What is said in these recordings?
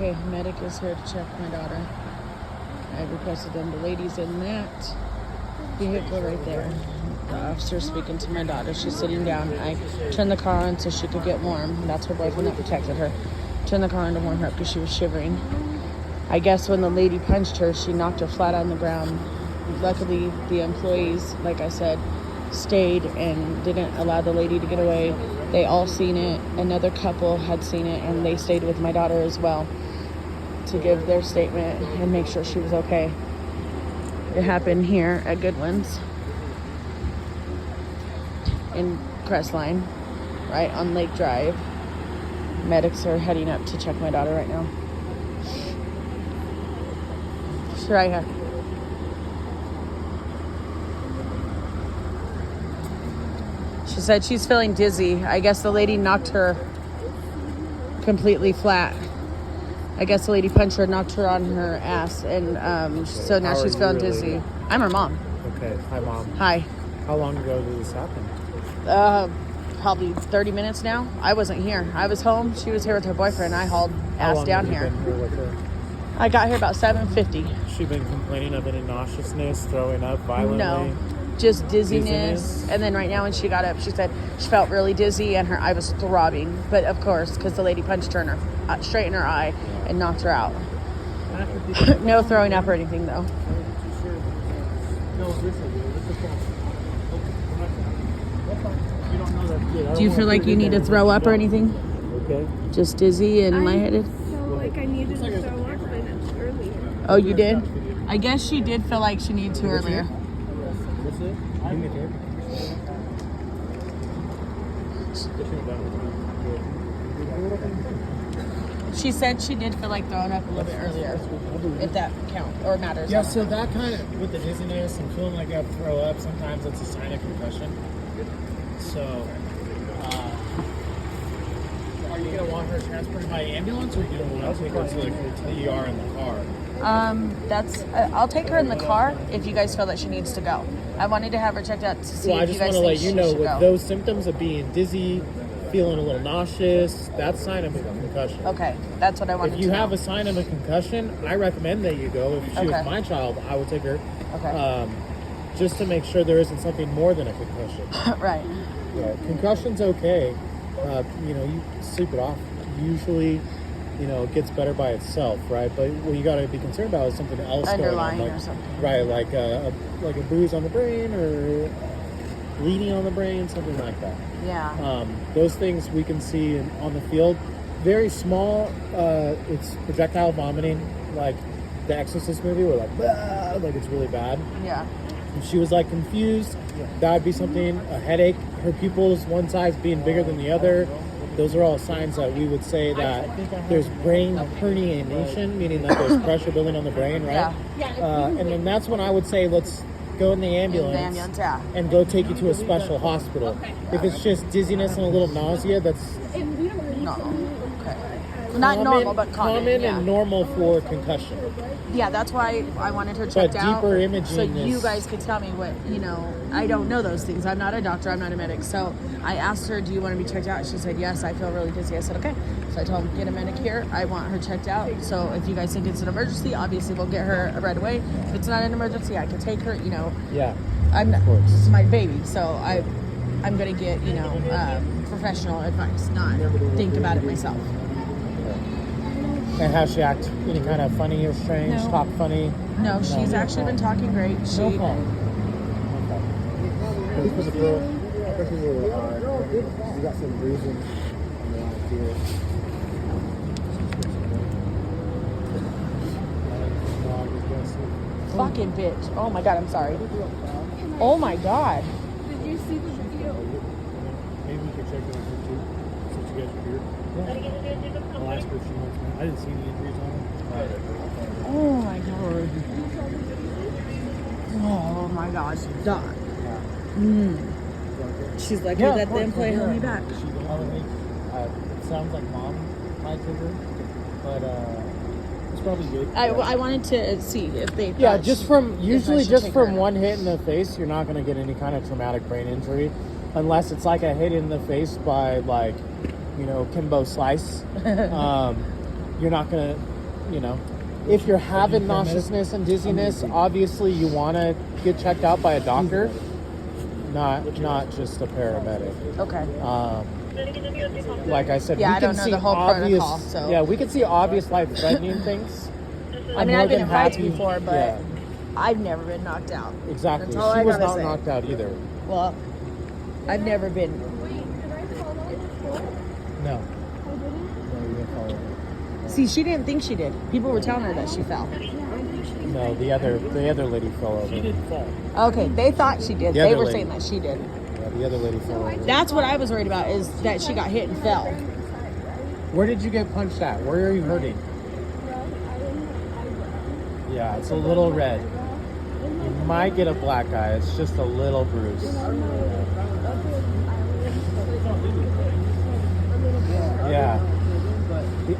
Okay, medic is here to check my daughter. I requested them. The lady's in that vehicle right there. The officer's speaking to my daughter. She's sitting down. I turned the car on so she could get warm. That's her boyfriend that protected her. Turned the car on to warm her up because she was shivering. I guess when the lady punched her, she knocked her flat on the ground. Luckily, the employees, like I said, stayed and didn't allow the lady to get away. They all seen it. Another couple had seen it, and they stayed with my daughter as well to give their statement and make sure she was okay. It happened here at Goodwin's in Crestline, right on Lake Drive. Medics are heading up to check my daughter right now. She's right here. She said she's feeling dizzy. I guess the lady knocked her completely flat. I guess the lady punched her, knocked her on her ass, and so now she's feeling dizzy. I'm her mom. Okay. Hi, Mom. Hi. How long ago did this happen? Probably 30 minutes now. I wasn't here. I was home. She was here with her boyfriend. I hauled ass down here. Been here with her? I got here about 7:50. She been complaining of any nauseousness, throwing up violently? No, just dizziness. And then right now when she got up, she said she felt really dizzy and her eye was throbbing. But of course, because the lady punched her in her, straight in her eye and knocked her out. No throwing up or anything though. Do you feel like you need to throw up or anything? Okay. Just dizzy and lightheaded? I felt like I needed to throw up, but it's earlier. Oh, you did? I guess she did feel like she needed to earlier. That's it? She said she did feel like throwing up a little bit earlier, if that counts or matters. Yeah, so that kind of, with the dizziness and feeling like I have to throw up, sometimes that's a sign of concussion. So, are you going to want her transported by ambulance, or are you going to want to take her to the ER in the car? I'll take her in the car if you guys feel that she needs to go. I wanted to have her checked out to see Well, I if you just guys want to think let you she know, should with go. those symptoms of being dizzy, feeling a little nauseous, that's a sign of a concussion. Okay, that's what I wanted to know. If you have a sign of a concussion, I recommend that you go. If she was my child, I would take her. Okay. Just to make sure there isn't something more than a concussion. Right. Yeah, concussion's okay. You sleep it off. Usually, it gets better by itself, right? But what you got to be concerned about is something else Underlying going on, or something. Right, like a bruise on the brain or bleeding on the brain, something like that. Yeah. Those things we can see on the field. Very small. It's projectile vomiting, like the Exorcist movie, where like it's really bad. Yeah. If she was confused, that would be something. A headache, her pupils, one side's being bigger than the other. Those are all signs that we would say that there's brain herniation, meaning that there's pressure building on the brain, right? Yeah. And then that's when I would say, let's go in the ambulance, and go take you to a special hospital. If it's just dizziness and a little nausea, that's normal. Okay. Not normal, but common. and normal for concussion. Yeah, that's why I wanted her checked out. Deeper imaging so you is- guys could tell me what, I don't know those things. I'm not a doctor. I'm not a medic. So I asked her, do you want to be checked out? She said, yes, I feel really dizzy. I said, okay. So I told him, get a medic here. I want her checked out. So if you guys think it's an emergency, obviously we'll get her right away. If it's not an emergency, I can take her, Yeah, of course. This is my baby. So I'm going to get, professional advice, not think about it myself. And how she act? Any kind of funny or strange? No. Talk funny? No, she's actually been talking great. No problem. For the girl, especially where you got some bruising on the Fucking bitch. Oh my God, I'm sorry. Oh my God. Did you see the video? Maybe we could check it on her too, since you guys are here. I'll ask her if she wants me. I didn't see any injuries on her. Oh my God. Oh my God. Stop. She's like, Yeah, that of course, the employee held me yeah. back. It sounds like mom might take her, but it's probably good. I wanted to see if they Yeah, thought just she- from if I usually should just take from her. one hit in the face, you're not gonna get any kind of traumatic brain injury, unless it's like a hit in the face by Kimbo Slice. You're not gonna you know, if you're having nauseousness and dizziness, obviously you want to get checked out by a doctor, not just a paramedic. Okay. Like I said, Yeah, we I can don't know see the whole obvious. protocol, so. Yeah, we can see obvious life-threatening things. I mean, more I've been than in fights happy- before, but yeah, I've never been knocked out. exactly. That's all She I was gotta not say. knocked out either. Well, I've never been. No. I didn't. No, you didn't follow her. See, she didn't think she did. People were telling her that she fell. No, the other lady fell over. She didn't fall. Okay, they thought she did. The They other were lady. saying that she did. Yeah, the other lady fell over. That's what I was worried about, is that she got hit and fell. Where did you get punched at? Where are you hurting? Yeah, it's a little red. You might get a black eye. It's just a little bruise. Yeah.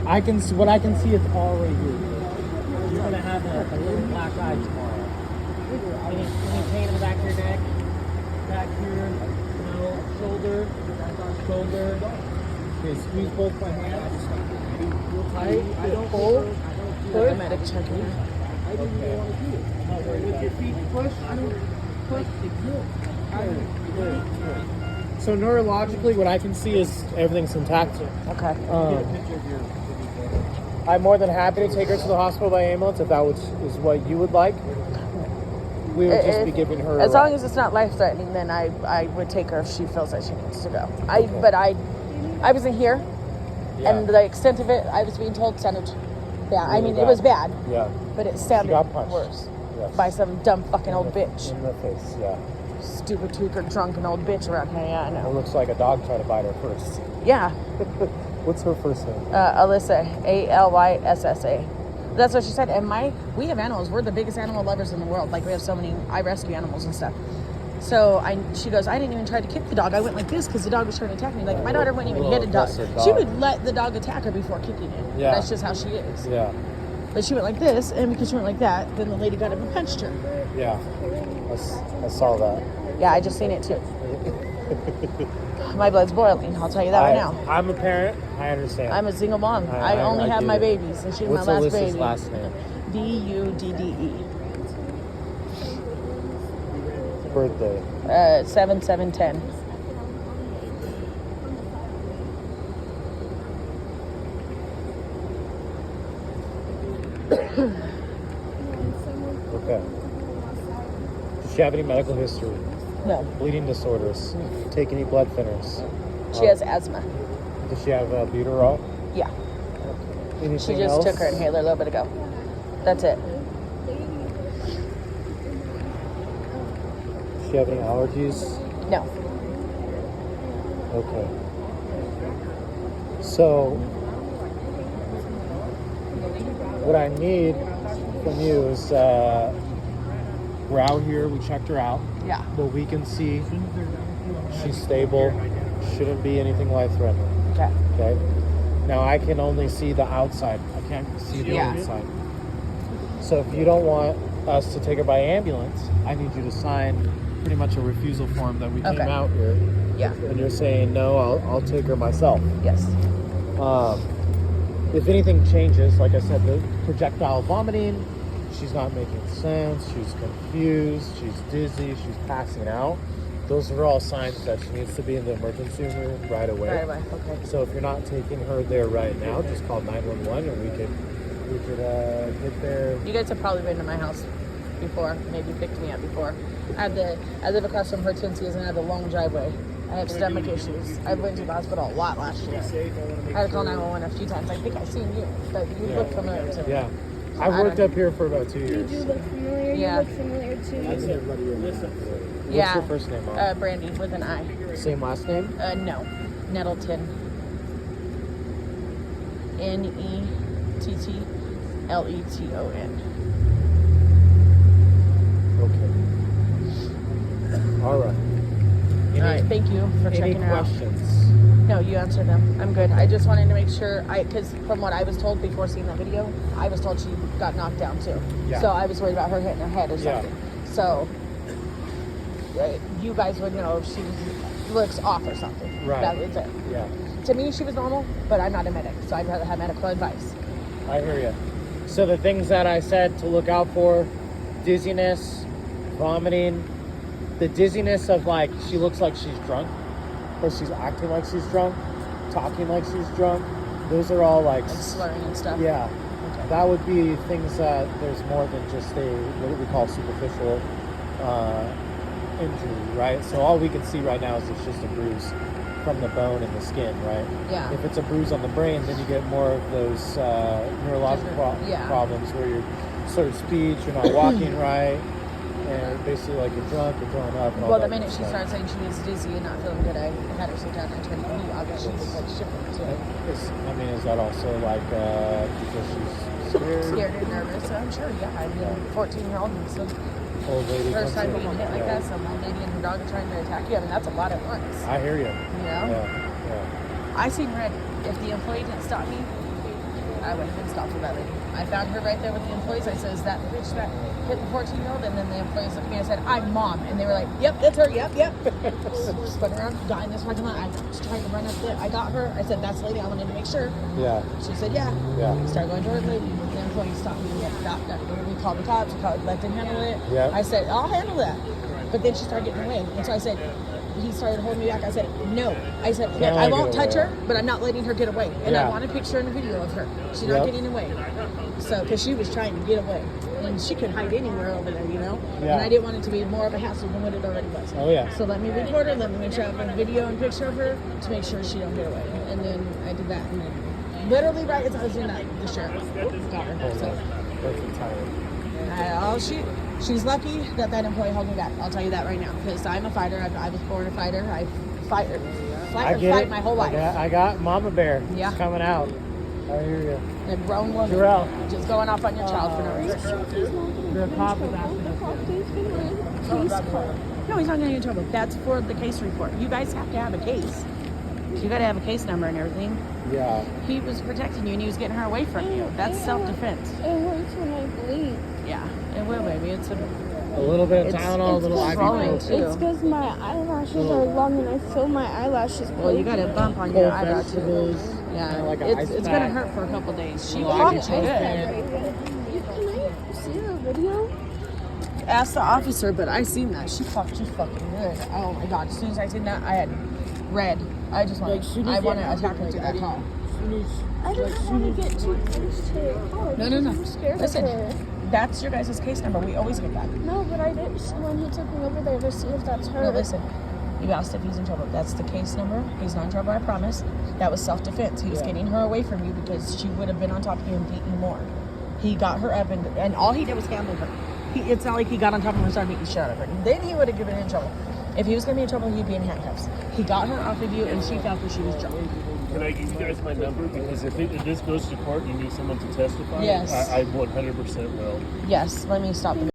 I can see, what I can see is all right here. You're gonna have a little black eye tomorrow. Any pain in the back of your neck? Back here? No. Shoulder? Shoulder? Okay, squeeze both my hands. Real tight. Pull. Push. Medic checking her. Okay. With your feet, push. Push. So neurologically, what I can see is everything's intact. Okay. I'm more than happy to take her to the hospital by ambulance if that is what you would like. We would just be giving her. As long as it's not life threatening, then I would take her if she feels that she needs to go. But I wasn't here, Yeah. and the extent of it, I was being told sounded bad. I Really mean, it was bad, Yeah. but it sounded got punched. worse Yes. by some dumb fucking old bitch, In the face. Yeah. stupid tweaker, drunken old bitch around here. Yeah, I It know. looks like a dog tried to bite her first. Yeah, What's her first name? Alyssa, Alyssa. That's what she said. And we have animals. We're the biggest animal lovers in the world. Like, we have so many. I rescue animals and stuff. So she goes, I didn't even try to kick the dog. I went like this because the dog was trying to attack me. Like, my daughter wouldn't even hit a dog. Aggressive dog. She would let the dog attack her before kicking it. Yeah. That's just how she is. Yeah. But she went like this, and because she went like that, then the lady got up and punched her. Yeah. I saw that. Yeah, I just seen it too. My blood's boiling. I'll tell you that right now. I'm a parent. I understand. I'm a single mom. I I only have get my it. babies, and she's What's my last Alyssa's baby. last name? Budde. Birthday. 7/7/10. Okay. Does she have any medical history? No, Bleeding disorders? Take any blood thinners? she has asthma. Does she have butyrol? Yeah, Anything she just else? took her inhaler a little bit ago. That's it. Does she have any allergies? No. Okay. So, what I need from you is, we're out here, we checked her out. Yeah. What we can see, she's stable, shouldn't be anything life-threatening. Okay. Okay? Now, I can only see the outside. I can't see the Yeah. inside. So, if you don't want us to take her by ambulance, I need you to sign pretty much a refusal form that we came Okay. out here. Yeah. And you're saying, no, I'll take her myself. Yes. If anything changes, like I said, the projectile vomiting, she's not making sense, she's confused, she's dizzy, she's passing out. Those are all signs that she needs to be in the emergency room right away. Right away. Okay. So if you're not taking her there right now, just call 911 and we could get there. You guys have probably been to my house before, maybe picked me up before. I live across from Hortensia's and I have a long driveway. I have stomach issues. I went to the hospital a lot last year. I had to call 911 a few times. I think I've seen you, but you look familiar to me. Yeah. So I worked don't- up here for about 2 You years. do look familiar. Yeah. You look familiar too. What's Yeah. your first name, Mom? Brandy with an I. Same last name? No. Nettleton. Nettleton. Okay. All right. All right. Thank you for Any checking her out. questions? No, you answered them. I'm good. I just wanted to make sure, because from what I was told before seeing that video, I was told she got knocked down too. Yeah. So I was worried about her hitting her head or Yeah. something. So you guys would know if she looks off or something. Right. That was it. Yeah. To me, she was normal, but I'm not a medic, so I'd rather have medical advice. I hear you. So the things that I said to look out for: dizziness, vomiting, the dizziness of like she looks like she's drunk, or she's acting like she's drunk, talking like she's drunk. Those are all like slurring and stuff. Yeah, Okay. that would be things that there's more than just a what we call superficial injury, right? So all we can see right now is it's just a bruise from the bone and the skin, right? Yeah. If it's a bruise on the brain, then you get more of those neurological Yeah. problems where you're slurred speech, you're not walking right, and basically like you're drunk, you're throwing up. And all Well, the that minute good she stuff. started saying she was dizzy and not feeling good, I had her sit down and turned the heat off. She was like shivering too. Is that also like because she's scared? Scared and nervous. So I'm sure, yeah. I mean, 14-year-old and so Old lady. first time comes being in. hit like Yeah. that, some old lady and her dog are trying to attack you. I mean, that's a lot at once. I hear you. You know? Yeah. I seen red. If the employee didn't stop me, I would have been stopped for that lady. I found her right there with the employees. I said, "Is that the bitch that hit the 14-year-old?" And then the employees looked at me. I said, "I'm mom," and they were like, "Yep, that's her. Yep, yep." Spun around, got in this parking lot. I was trying to run up there. I got her. I said, "That's the lady. I wanted to make sure." Yeah. She said, "Yeah." Yeah. Started going toward the lady. The employee stopped me. We called the cops. Let them handle it. Yeah. I said, "I'll handle that." But then she started getting away, and so I said, he started holding me back. I said, "No." I said, "Look, I won't touch her, but I'm not letting her get away." And I Yeah. want a picture and a video of her. She's Yep. not getting away. So, because she was trying to get away, and she could hide anywhere over there, you know. Yeah. And I didn't want it to be more of a hassle than what it already was. Oh yeah. So let me record her. Let me make sure I have a video and picture of her to make sure she don't get away. And then I did that, and then literally right as I was doing that, the sheriff got her. So. Perfect timing. She's lucky that employee held me back. I'll tell you that right now, because I'm a fighter. I was born a fighter. I fight my whole life. I got Mama Bear. Yeah. It's coming out. I hear you. A grown woman Jarrell. just going off on your child for no reason. The cop is asking No, he's not getting in trouble. That's for the case report. You guys have to have a case. You got to have a case number and everything. Yeah. He was protecting you and he was getting her away from you. That's self-defense. It hurts when I bleed. Yeah, it will, baby. It's A little bit of It's- Tylenol, a it's little swollen, ibuprofen. too. It's because my eyelashes are long and I feel my eyelashes. well, you got a bump on your Cold eyebrow too. vegetables. Yeah, kinda like a ice it's gonna pack. hurt for a couple days. She Well, walked ibuprofen. good. Can I see the video? Ask the officer, but I seen that. She fucked you fucking good. Oh my god! As soon as I seen that, I had red. I just want. I want to attack her through that car. I don't want to get too close to her car. No. I'm scared Listen, of her. that's your guys' case number. We always get that. No, but I didn't see when he took me over there to see if that's her. No, listen. You asked if he's in trouble. That's the case number. He's not in trouble, I promise. That was self-defense. He was getting her away from you because she would have been on top of you and beaten you more. He got her up and all he did was handle her. It's not like he got on top of her and started beating the shit out of her. Then he would have given her in trouble. If he was going to be in trouble, he'd be in handcuffs. He got her off of you and she felt that she was drunk. Can I give you guys my number? Because if this goes to court, you need someone to testify. Yes. I 100% will. Yes, let me stop the